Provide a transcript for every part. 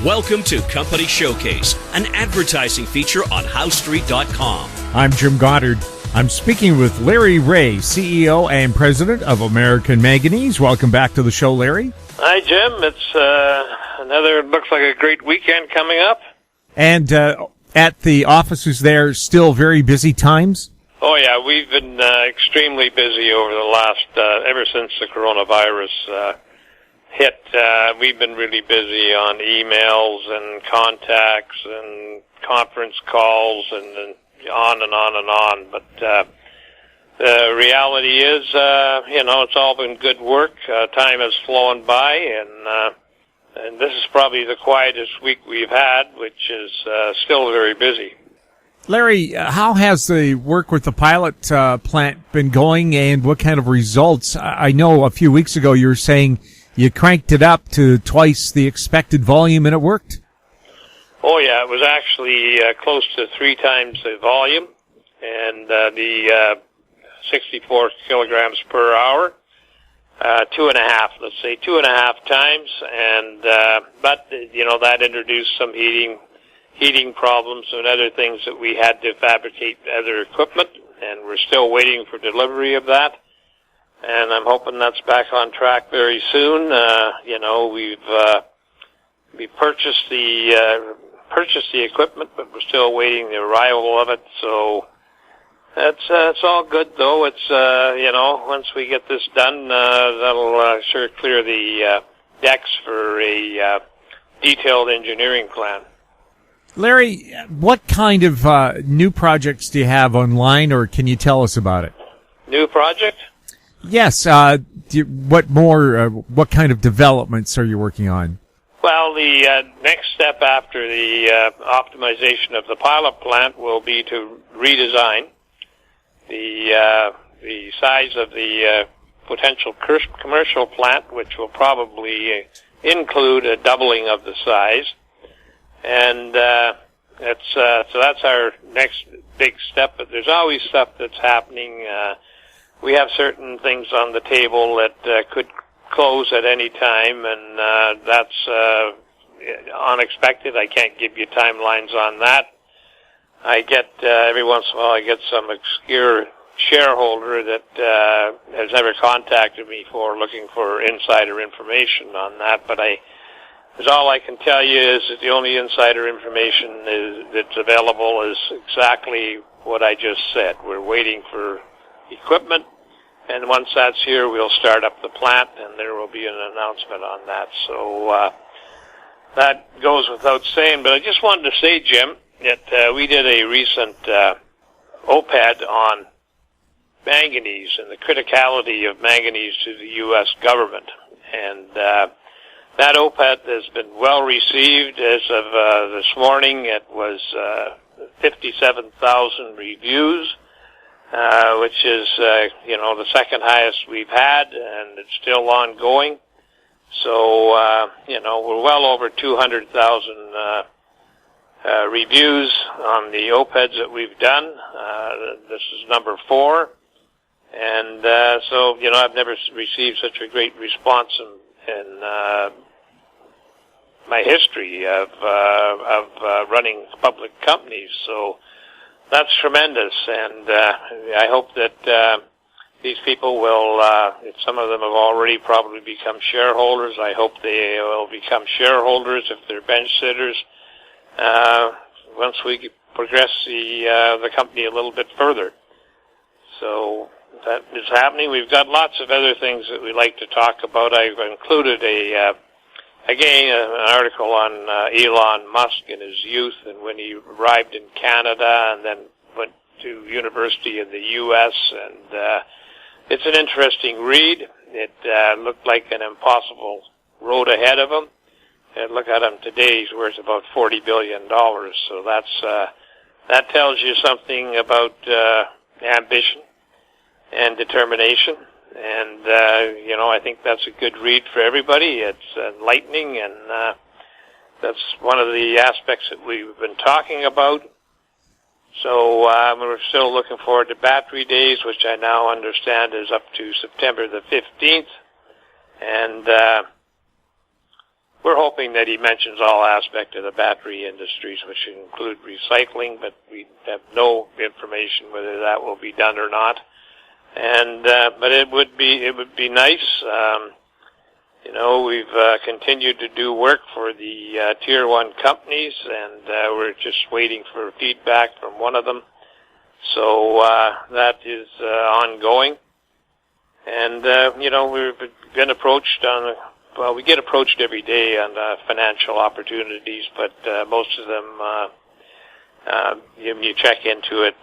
Welcome to Company Showcase, an advertising feature on HowStreet.com. I'm Jim Goddard. I'm speaking with Larry Reaugh, CEO and President of American Manganese. Welcome back to the show, Larry. Hi, Jim. It's looks like a great weekend coming up. And at the offices there, still very busy times? Oh, yeah. We've been extremely busy over the last, ever since the coronavirus hit. We've been really busy on emails and contacts and conference calls and on and on and on. But the reality is, it's all been good work. Time has flown by, and this is probably the quietest week we've had, which is still very busy. Larry, how has the work with the pilot plant been going, and what kind of results? I know a few weeks ago you were saying you cranked it up to twice the expected volume, and it worked? Oh, yeah. It was actually close to 3 times the volume, and the 64 kilograms per hour, 2.5, let's say 2.5 times, and but that introduced some heating problems and other things that we had to fabricate other equipment, and we're still waiting for delivery of that. And I'm hoping that's back on track very soon. We purchased the equipment, but we're still waiting the arrival of it. So it's all good, though. It's once we get this done, that'll sure clear the decks for a detailed engineering plan. Larry, what kind of new projects do you have online, or can you tell us about it? New project? Yes. What kind of developments are you working on? Well, the next step after the optimization of the pilot plant will be to redesign the size of the potential commercial plant, which will probably include a doubling of the size. And so that's our next big step. But there's always stuff that's happening. We have certain things on the table that could close at any time, and that's unexpected. I can't give you timelines on that. I get every once in a while I get some obscure shareholder that has never contacted me for looking for insider information on that, but all I can tell you is that the only insider information that's available is exactly what I just said. We're waiting for equipment, and once that's here, we'll start up the plant, and there will be an announcement on that. So that goes without saying, but I just wanted to say, Jim, that we did a recent OPED on manganese and the criticality of manganese to the U.S. government, and that OPED has been well received. As of this morning, it was 57,000 reviews, which is the second highest we've had, and it's still ongoing. So we're well over 200,000 reviews on the OPEDs that we've done. This is number 4, and so I've never received such a great response in my history of running public companies. So that's tremendous, and I hope that these people will, if some of them have already probably become shareholders, I hope they will become shareholders if they're bench sitters once we progress the company a little bit further. So that is happening. We've got lots of other things that we'd like to talk about. I've included an article on Elon Musk in his youth and when he arrived in Canada and then went to university in the U.S. and it's an interesting read. It looked like an impossible road ahead of him. And look at him today; he's worth about $40 billion. So that tells you something about ambition and determination. And I think that's a good read for everybody. It's enlightening, and that's one of the aspects that we've been talking about. So we're still looking forward to Battery Days, which I now understand is up to September the 15th. And we're hoping that he mentions all aspects of the battery industries, which include recycling, but we have no information whether that will be done or not. And but it would be nice. We've continued to do work for the Tier 1 companies, and we're just waiting for feedback from one of them. So that is ongoing. And, we've been approached we get approached every day on financial opportunities, but most of them, you check into it,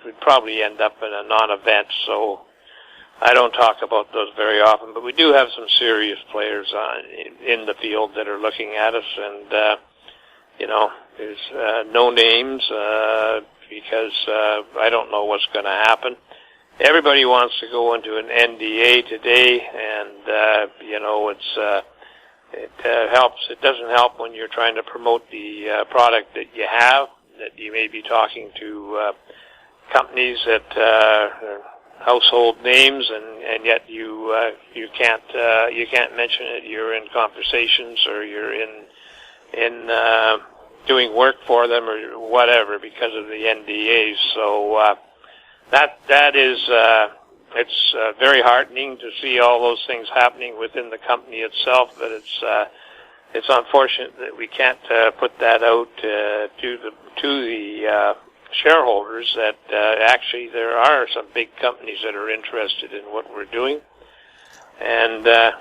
would probably end up in a non-event, so I don't talk about those very often, but we do have some serious players in the field that are looking at us, and, there's no names because I don't know what's going to happen. Everybody wants to go into an NDA today, and, it helps. It doesn't help when you're trying to promote the product that you have, that you may be talking to companies that are household names, and yet you can't mention it. You're in conversations, or you're in doing work for them, or whatever, because of the NDAs. So that is it's very heartening to see all those things happening within the company itself, but it's unfortunate that we can't put that out to the shareholders that actually there are some big companies that are interested in what we're doing, and that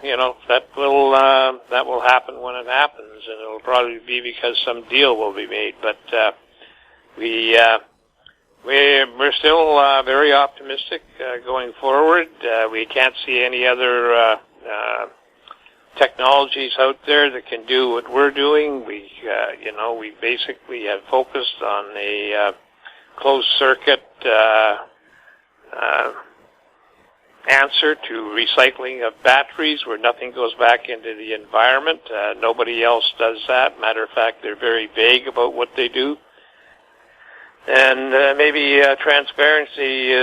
will happen when it happens, and it'll probably be because some deal will be made. But we're still very optimistic going forward. We can't see any other technologies out there that can do what we're doing. We basically have focused on a closed circuit answer to recycling of batteries, where nothing goes back into the environment. Nobody else does that. Matter of fact, they're very vague about what they do. And maybe transparency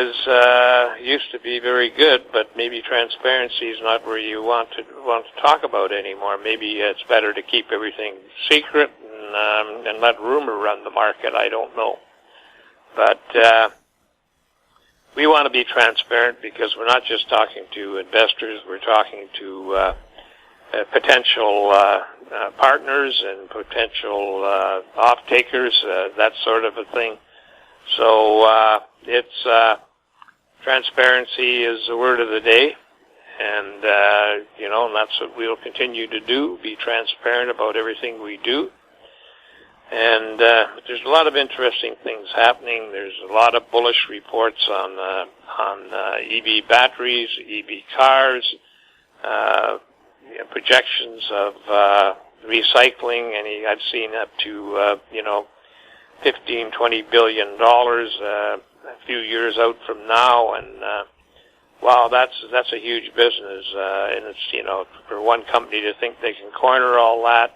used to be very good, but maybe transparency is not where you want to talk about anymore. Maybe it's better to keep everything secret and let rumor run the market. I don't know. But we want to be transparent, because we're not just talking to investors. We're talking to potential partners and potential off-takers, that sort of a thing. So it's transparency is the word of the day, and and that's what we'll continue to do: be transparent about everything we do. And there's a lot of interesting things happening. There's a lot of bullish reports on EV batteries, EV cars, projections of recycling, and I've seen up to $15-20 billion a few years out from now, and wow, that's a huge business. And it's for one company to think they can corner all that.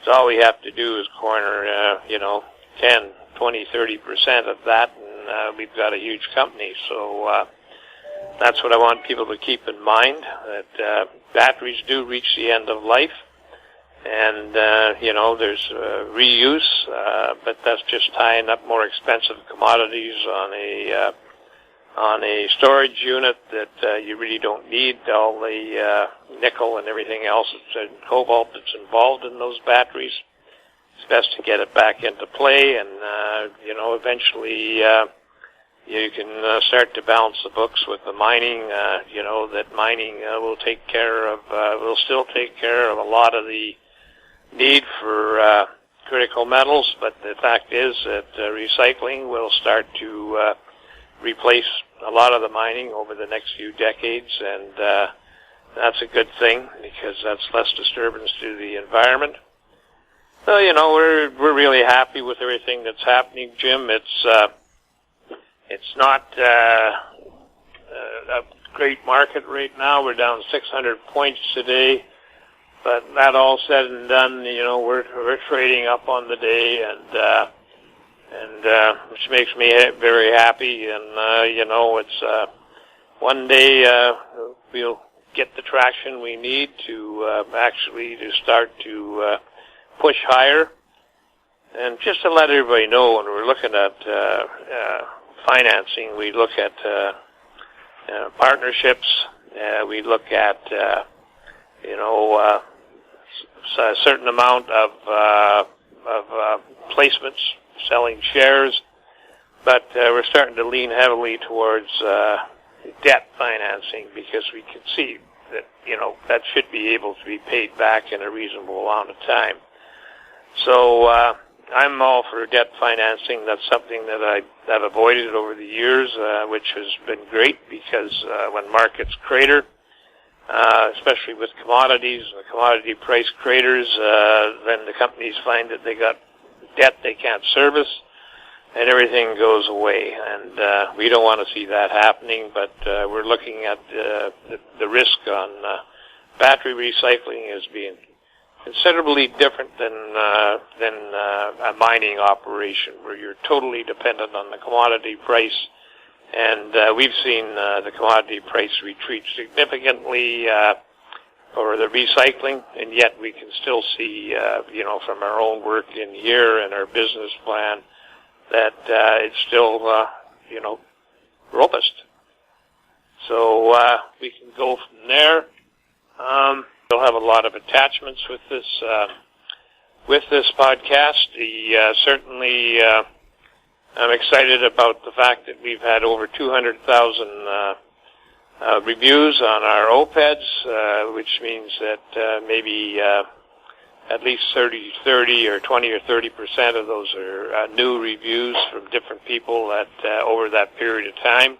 So all we have to do is corner 10, 20, 30% of that, and we've got a huge company. So that's what I want people to keep in mind, that batteries do reach the end of life. And, there's reuse, but that's just tying up more expensive commodities on a storage unit that you really don't need. All the nickel and everything else, and cobalt that's involved in those batteries. It's best to get it back into play, and, eventually you can start to balance the books with the mining, that mining will still take care of a lot of the need for critical metals, but the fact is that recycling will start to replace a lot of the mining over the next few decades, and that's a good thing, because that's less disturbance to the environment. So, we're really happy with everything that's happening, Jim. It's not a great market right now. We're down 600 points today. But that all said and done, we're trading up on the day, and which makes me very happy. And it's one day we'll get the traction we need to actually to start to push higher. And just to let everybody know, when we're looking at financing, we look at partnerships. We look at a certain amount of placements, selling shares, but we're starting to lean heavily towards debt financing, because we can see that that should be able to be paid back in a reasonable amount of time. So I'm all for debt financing. That's something that I've avoided over the years, which has been great, because when markets crater, especially with commodities, the commodity price craters, then the companies find that they got debt they can't service, and everything goes away. And we don't want to see that happening, but we're looking at the risk on battery recycling as being considerably different than a mining operation, where you're totally dependent on the commodity price. And we've seen the commodity price retreat significantly for the recycling, and yet we can still see, from our own work in here and our business plan, that it's still, robust. So we can go from there. We'll have a lot of attachments with this podcast. Certainly, I'm excited about the fact that we've had over 200,000 reviews on our OPEDs, which means that maybe at least 30 or 20 or 30% of those are new reviews from different people over that period of time.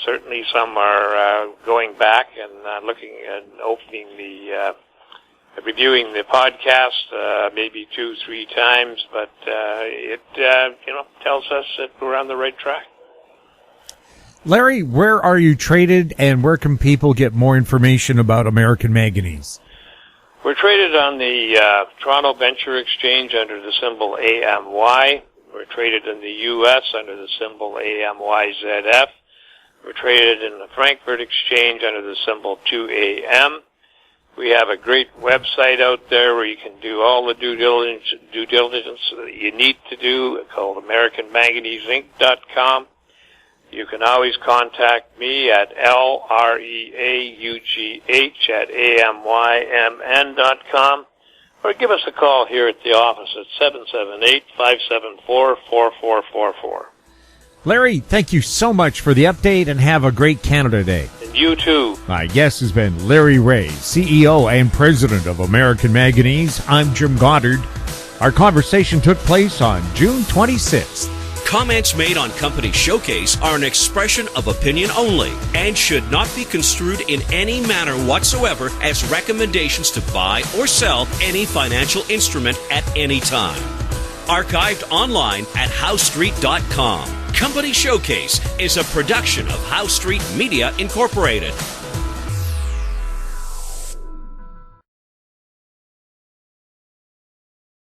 Certainly some are going back and looking and opening reviewing the podcast maybe 2-3 times, but it tells us that we're on the right track. Larry, where are you traded, and where can people get more information about American Manganese? We're traded on the Toronto Venture Exchange under the symbol AMY. We're traded in the U.S. under the symbol AMYZF. We're traded in the Frankfurt Exchange under the symbol 2AM. We have a great website out there where you can do all the due diligence that you need to do, called AmericanManganeseInc.com. You can always contact me at LREAUGH@AMYMN.com, or give us a call here at the office at 778-574-4444. Larry, thank you so much for the update, and have a great Canada Day. And you too. My guest has been Larry Reaugh, CEO and President of American Manganese. I'm Jim Goddard. Our conversation took place on June 26th. Comments made on Company Showcase are an expression of opinion only and should not be construed in any manner whatsoever as recommendations to buy or sell any financial instrument at any time. Archived online at HowStreet.com. Company Showcase is a production of How Street Media Incorporated.